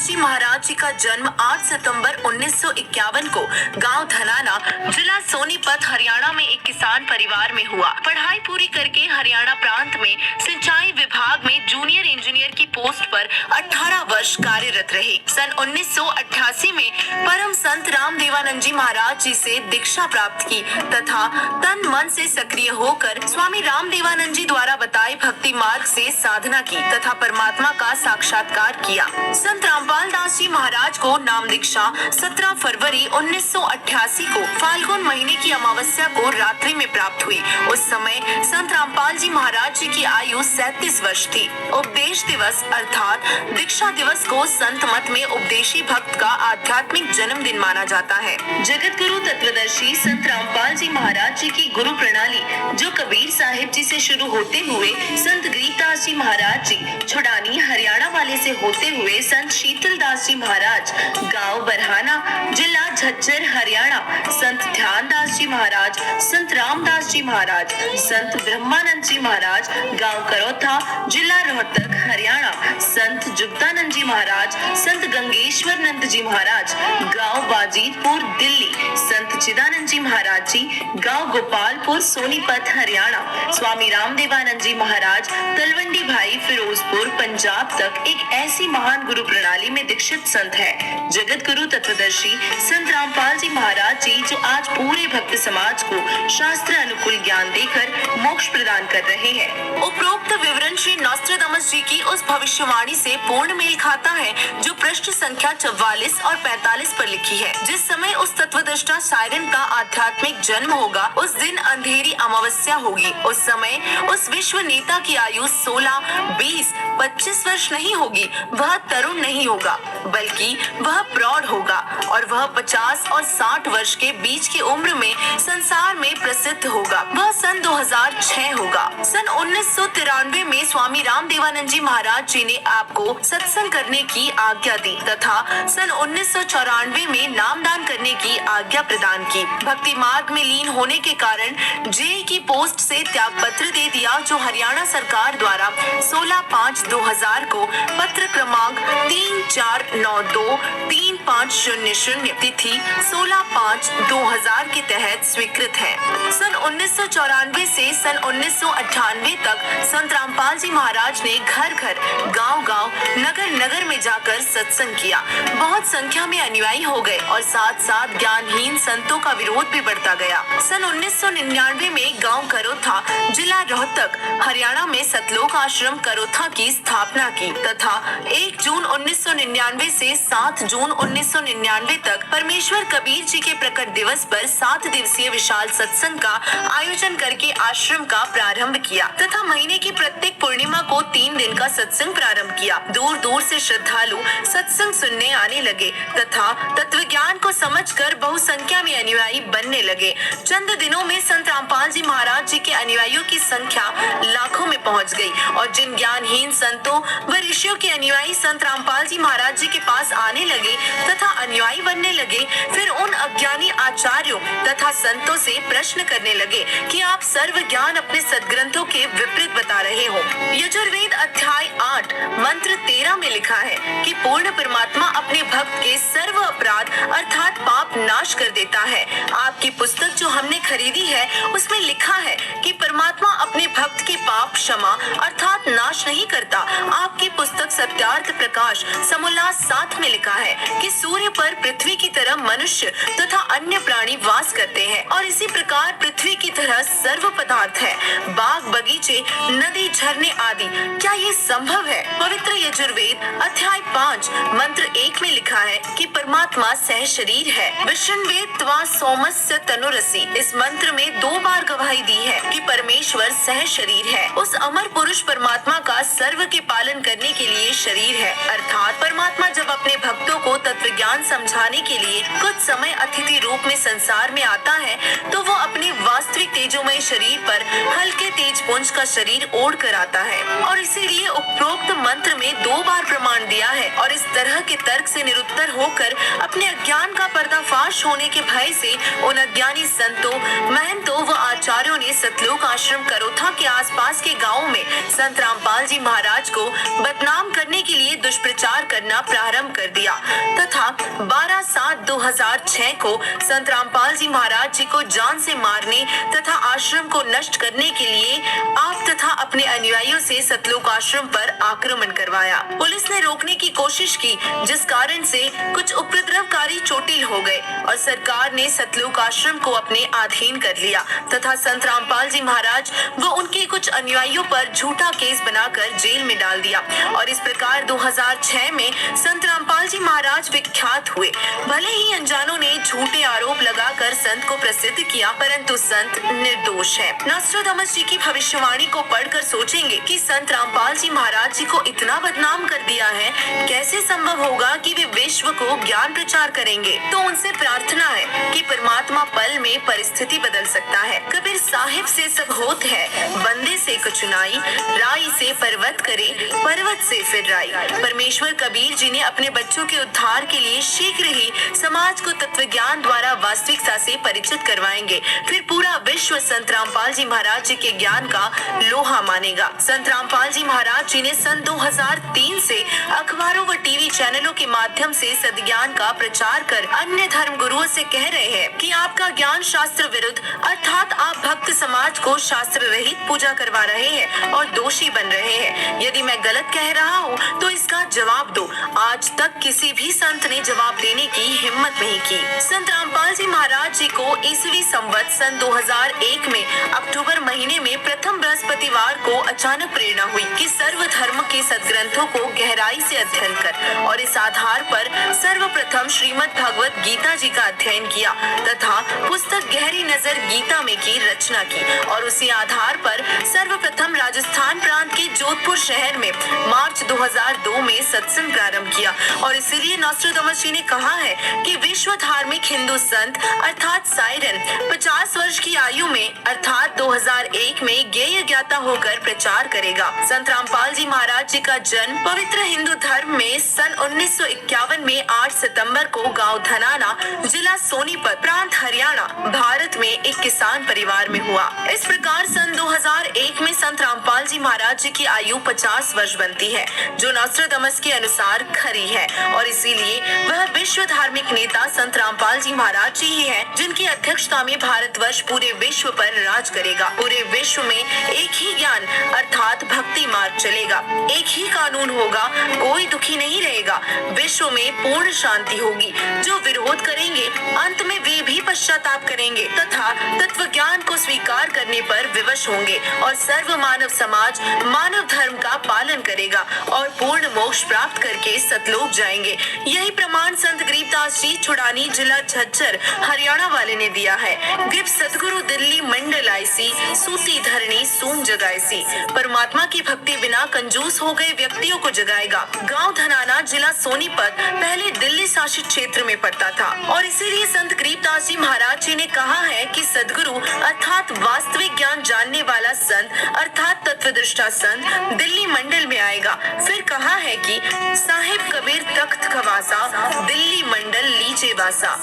दास जी महाराज जी का जन्म 8 सितंबर 1951 को गांव धनाना, जिला सोनीपत, हरियाणा में एक किसान परिवार में हुआ। पढ़ाई पूरी करके हरियाणा प्रांत में सिंचाई विभाग में जूनियर इंजीनियर की पोस्ट पर 18 वर्ष कार्यरत रहे। सन 1988 में परम संत रामदेवानंद जी महाराज जी से दीक्षा प्राप्त की तथा तन मन से सक्रिय होकर स्वामी रामदेवानंद जी द्वारा बताए भक्ति मार्ग से साधना की तथा परमात्मा का साक्षात्कार किया। संत रामपाल दास जी महाराज को नाम दीक्षा 17 फरवरी 1988 को फाल्गुन महीने की अमावस्या को रात्रि में प्राप्त हुई। उस समय संत रामपाल जी महाराज जी की आयु 37 वर्ष थी। उपदेश दिवस अर्थात दीक्षा दिवस को संत मत में उपदेशी भक्त का आध्यात्मिक जन्मदिन माना जाता है। जगत गुरु तत्वदर्शी संत रामपाल जी महाराज जी की गुरु प्रणाली जो कबीर साहिब जी से शुरू होते हुए संत गरीबदास जी महाराज जी छुड़ानी हरियाणा वाले से होते हुए संत शीतल दास जी महाराज गांव बरहाना, जिला झज्जर, हरियाणा, संत ध्यान दास जी महाराज, संत रामदास जी महाराज, संत ब्रह्मानंद जी महाराज गांव करौथा, जिला रोहतक, हरियाणा, संत जुगतानंद जी महाराज, संत गंगेश्वर नंद जी महाराज गांव बाजीतपुर, दिल्ली, संत चिदानंद जी महाराज जी गांव गोपालपुर, सोनीपत, हरियाणा, स्वामी रामदेवानंद जी महाराज तलवंडी भाई, फिरोजपुर, पंजाब तक एक ऐसी महान गुरु प्रणाली में दीक्षित संत है। जगत गुरु तत्वदर्शी संत रामपाल जी महाराज जी जो आज पूरे भक्त समाज को शास्त्र अनुकूल ज्ञान देकर मोक्ष प्रदान कर रहे हैं। उपरोक्त विवरण श्री नॉस्ट्रेडमस जी की उस भविष्यवाणी से पूर्ण मेल खाता है जो पृष्ठ संख्या 44 और 45 पर लिखी है। जिस समय उस तत्वदृष्टा साइरन का आध्यात्मिक जन्म होगा उस दिन अंधेरी अमावस्या होगी। उस समय उस विश्व नेता की आयु 16, 20, 25 वर्ष नहीं होगी। वह तरुण नहीं होगा बल्कि वह प्रौढ़ होगा और वह 50 और 60 वर्ष के बीच की उम्र में संसार में प्रसिद्ध होगा। वह सन 2006 होगा। सन 1993 में स्वामी रामदेवानंद जी महाराज जी ने आपको सत्संग करने की आज्ञा दी तथा सन 1994 में नामदान करने की आज्ञा प्रदान की। भक्ति मार्ग में लीन होने के कारण जेई की पोस्ट से त्याग पत्र दे दिया जो हरियाणा सरकार द्वारा 16/5/2000 को पत्र क्रमांक 34923500 तिथि 16/5/2000 के तहत स्वीकृत है। सन 1994 से सन 1998 तक संत रामपाल जी महाराज ने घर घर, गांव गांव, नगर नगर में जाकर सत्संग किया। बहुत संख्या में अनुयायी हो गए और साथ साथ ज्ञानहीन संतों का विरोध भी बढ़ता गया। सन 1999 में गांव करोथा, जिला रोहतक, हरियाणा में सतलोक आश्रम करोथा की स्थापना की तथा 1 जून 1999 से 7 जून 1999 तक परमेश्वर कबीर जी के प्रकट दिवस पर 7 दिवसीय विशाल सत्संग का आयोजन करके आश्रम का प्रारंभ किया तथा महीने की प्रत्येक पूर्णिमा को 3 दिन का सत्संग प्रारंभ किया। दूर दूर से श्रद्धालु सत्संग सुनने आने लगे तथा तत्व ज्ञान को समझकर बहुसंख्या में अनुयायी बनने लगे। चंद दिनों में संत रामपाल जी महाराज जी के अनुयायियों की संख्या लाखों में पहुंच गई और जिन ज्ञानहीन संतों व ऋषियों के अनुयायी संत रामपाल जी महाराज जी के पास आने लगे तथा अनुयायी बनने लगे, फिर उन अज्ञानी आचार्यों तथा संतों से प्रश्न करने लगे कि आप सर्व ज्ञान अपने सदग्रंथों के विपरीत बता रहे हो। यजुर्वेद अध्याय 8 मंत्र 13 में लिखा है कि पूर्ण परमात्मा अपने भक्त के सर्व अपराध अर्थात पाप नाश कर देता है। आपकी पुस्तक जो हमने खरीदी है उसमें लिखा है कि परमात्मा अपने भक्त के पाप क्षमा अर्थात नाश नहीं करता। आपकी पुस्तक सत्यार्थ प्रकाश समोल्लास 7 में लिखा है कि सूर्य पर पृथ्वी की तरह मनुष्य तथा अन्य प्राणी वास करते हैं और इसी प्रकार पृथ्वी की तरह सर्व पदार्थ है, बाग बगीचे, नदी, झरने आदि। क्या ये संभव है? पवित्र यजुर्वेद अध्याय 5 मंत्र 1 में लिखा है कि परमात्मा सह शरीर है। विष्णुवेद त्वा सोमस्य तनुरसी, इस मंत्र में 2 बार गवाही दी है कि परमेश्वर सह शरीर है। उस अमर पुरुष परमात्मा का सर्व के पालन करने के लिए शरीर है, अर्थात परमात्मा जब अपने भक्तों को तत्व ज्ञान ज्ञान समझाने के लिए कुछ समय अतिथि रूप में संसार में आता है तो वो अपने वास्तविक तेजोमय शरीर पर हल्के तेज पुंज का शरीर ओढ़ कर आता है और इसीलिए उपरोक्त मंत्र में 2 बार प्रमाण दिया है। और इस तरह के तर्क से निरुत्तर होकर अपने अज्ञान का पर्दाफाश होने के भय से उन अज्ञानी संतों, महंतों व आचार्यों ने सतलोक आश्रम करोथा के आसपास के गाँव में संत रामपाल जी महाराज को बदनाम करने के लिए दुष्प्रचार करना प्रारंभ कर दिया तथा 12/7/2006 को संत रामपाल जी महाराज जी को जान से मारने तथा आश्रम को नष्ट करने के लिए आप तथा अपने अनुयायियों से सतलोक आश्रम पर आक्रमण करवाया। पुलिस ने रोकने की कोशिश की जिस कारण से कुछ उपद्रवकारी चोटिल हो गए और सरकार ने सतलोक आश्रम को अपने अधीन कर लिया तथा संत रामपाल जी महाराज व उनके कुछ अनुयायियों पर झूठा केस बनाकर जेल में डाल दिया। और इस प्रकार 2006 में संत रामपाल जी महाराज विख्यात हुए। भले ही अनजानों ने झूठे आरोप लगाकर संत को प्रसिद्ध किया परंतु संत निर्दोष है। नॉस्ट्राडामस जी की भविष्यवाणी को पढ़कर सोचेंगे कि संत रामपाल जी महाराज जी को इतना बदनाम कर दिया है, कैसे संभव होगा कि वे विश्व को ज्ञान प्रचार करेंगे। तो उनसे प्रार्थना है कि परमात्मा पल में परिस्थिति बदल सकता है। कबीर साहिब से सब होत है, बंदे से कुछ नाई, राई से पर्वत करे, पर्वत से फिर राई। परमेश्वर कबीर जी ने अपने बच्चों के उद्धार के लिए शीघ्र ही समाज को तत्व ज्ञान द्वारा वास्तविकता से परिचित करवाएंगे। फिर पूरा विश्व संत रामपाल जी महाराज जी के ज्ञान का लोहा मानेगा। संत रामपाल जी महाराज जी ने सन 2003 से अखबारों व टीवी चैनलों के माध्यम से सद्ज्ञान का प्रचार कर अन्य धर्म गुरुओं से कह रहे हैं कि आपका ज्ञान शास्त्र विरुद्ध अर्थात आप भक्त समाज को शास्त्र रहित पूजा करवा रहे हैं और दोषी बन रहे हैं। यदि मैं गलत कह रहा हूँ तो इसका जवाब दो। आज तक किसी भी संत ने जवाब देने की हिम्मत नहीं की। संत रामपाल जी महाराज जी को ईसवी संवत सन 2001 में अक्टूबर महीने में प्रथम बृहस्पतिवार को अचानक प्रेरणा हुई कि सर्व धर्म के सदग्रंथों को गहराई से अध्ययन कर और इस आधार पर सर्वप्रथम श्रीमद् भगवत गीता जी का अध्ययन किया तथा पुस्तक गहरी नजर गीता में की रचना की और उसी आधार पर सर्वप्रथम राजस्थान प्रांत के जोधपुर शहर में मार्च 2002 में सत्संग प्रारंभ किया। और इसीलिए नॉस्ट्राडामस जी ने कहा है कि विश्व धार्मिक हिंदू संत अर्थात साइरन 50 वर्ष की आयु में अर्थात 2001 में ज्ञेय ज्ञाता होकर प्रचार करेगा। संत रामपाल जी महाराज जी का जन्म पवित्र हिंदू धर्म में सन 1951 में 8 सितंबर को गांव धनाना, जिला सोनीपत, प्रांत हरियाणा, भारत में एक किसान परिवार में हुआ। इस प्रकार सन 2001 में संत रामपाल जी महाराज जी की आयु 50 वर्ष बनती है जो नॉस्ट्राडामस के अनुसार खरी है और इसीलिए वह विश्व धार्मिक नेता संत रामपाल जी महाराज जी ही है जिनकी अध्यक्षता में भारतवर्ष पूरे विश्व पर राज करेगा। पूरे विश्व में एक ही ज्ञान अर्थात भक्ति मार्ग चलेगा, एक ही कानून होगा, कोई दुखी नहीं रहेगा, विश्व में पूर्ण शांति होगी। जो विरोध करेंगे अंत में वे भी पश्चाताप करेंगे तथा तत्व ज्ञान को स्वीकार करने पर विवश होंगे और सर्व मानव समाज मानव धर्म का पालन करेगा और पूर्ण मोक्ष प्राप्त करके सतलोक जाएंगे। यही प्रमाण संत गरीबदास जी छुड़ानी, जिला झज्जर, हरियाणा वाले ने दिया है। ग्रीब सतगुरु दिल्ली मंडल आईसी, सूती धरणी सूम जगाईसी। परमात्मा की भक्ति बिना कंजूस हो गए व्यक्तियों को जगाएगा। गांव धनाना, जिला सोनीपत पहले दिल्ली शासित क्षेत्र में पड़ता था और इसीलिए संत गरीबदास जी महाराज जी ने कहा है कि सदगुरु अर्थात वास्तविक ज्ञान जानने वाला संत अर्थात तत्वदृष्टा संत दिल्ली मंडल में आएगा। फिर कहा है कि साहिब कबीर तख्त खवासा, दिल्ली मंडल लीचे वासा।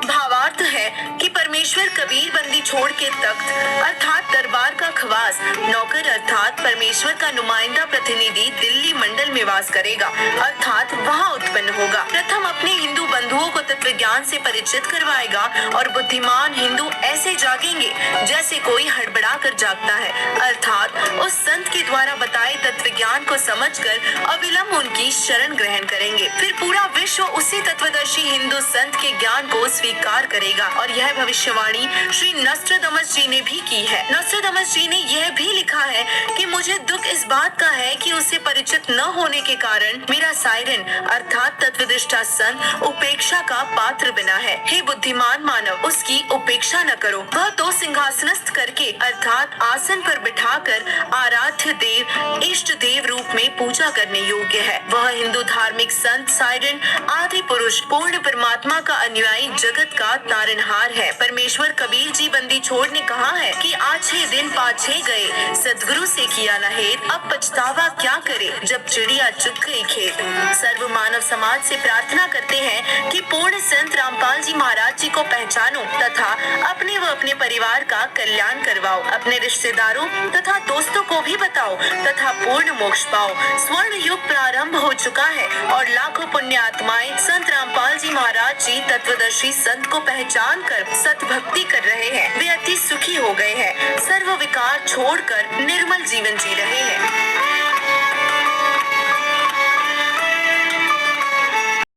भावार्थ है कि परमेश्वर कबीर बंदी छोड़ के तख्त अर्थात दरबार का खवास, नौकर अर्थात परमेश्वर का नुमाइंदा प्रतिनिधि दिल्ली मंडल में वास करेगा अर्थात वहाँ उत्पन्न होगा। प्रथम अपने हिंदू बंधुओं को तत्व ज्ञान से परिचित करवाएगा और बुद्धिमान हिंदू ऐसे जागेंगे जैसे कोई हड़बड़ा कर जागता है अर्थात उस संत के द्वारा बताए तत्व ज्ञान को समझकर अविलंब उनकी शरण ग्रहण करेंगे। फिर पूरा विश्व उसी तत्वदर्शी हिंदू संत के ज्ञान को स्वीकार करेगा और यह भविष्यवाणी श्री नॉस्ट्राडामस जी ने भी की है। नॉस्ट्राडामस जी ने यह भी लिखा है कि मुझे दुख इस बात का है कि उससे परिचित न होने के कारण मेरा साइरन अर्थात तत्वनिष्ठा संत उपेक्षा का पात्र बना है। हे बुद्धिमान मानव, उसकी उपेक्षा न करो। वह तो सिंहासनस्थ करके अर्थात आसन पर बिठाकर आराध्य देव इष्ट देव रूप में पूजा करने योग्य है। वह हिंदू धार्मिक संत साइरन आदि पुरुष पूर्ण परमात्मा का अनुयायी जगत का तारनहार है। परमेश्वर कबीर जी बंदी छोड़ ने कहा है कि आछे दिन पाछे गए, सदगुरु से किया न हेत, अब पछतावा क्या करे जब चिड़िया चुग गई खेत। सर्व मानव समाज से प्रार्थना करते हैं कि पूर्ण संत रामपाल जी महाराज जी को पहचानो तथा अपने व अपने परिवार का कल्याण करवाओ। अपने रिश्तेदारों तथा दोस्तों को भी बताओ तथा पूर्ण मोक्ष पाओ। स्वर्ण युग प्रारंभ हो चुका है और लाखों पुण्य आत्माएं संत रामपाल जी महाराज जी तत्वदर्शी संत को पहचान कर सत भक्ति कर रहे हैं। वे अति सुखी हो गए हैं, सर्व विकार छोड़कर निर्मल जीवन जी रहे हैं।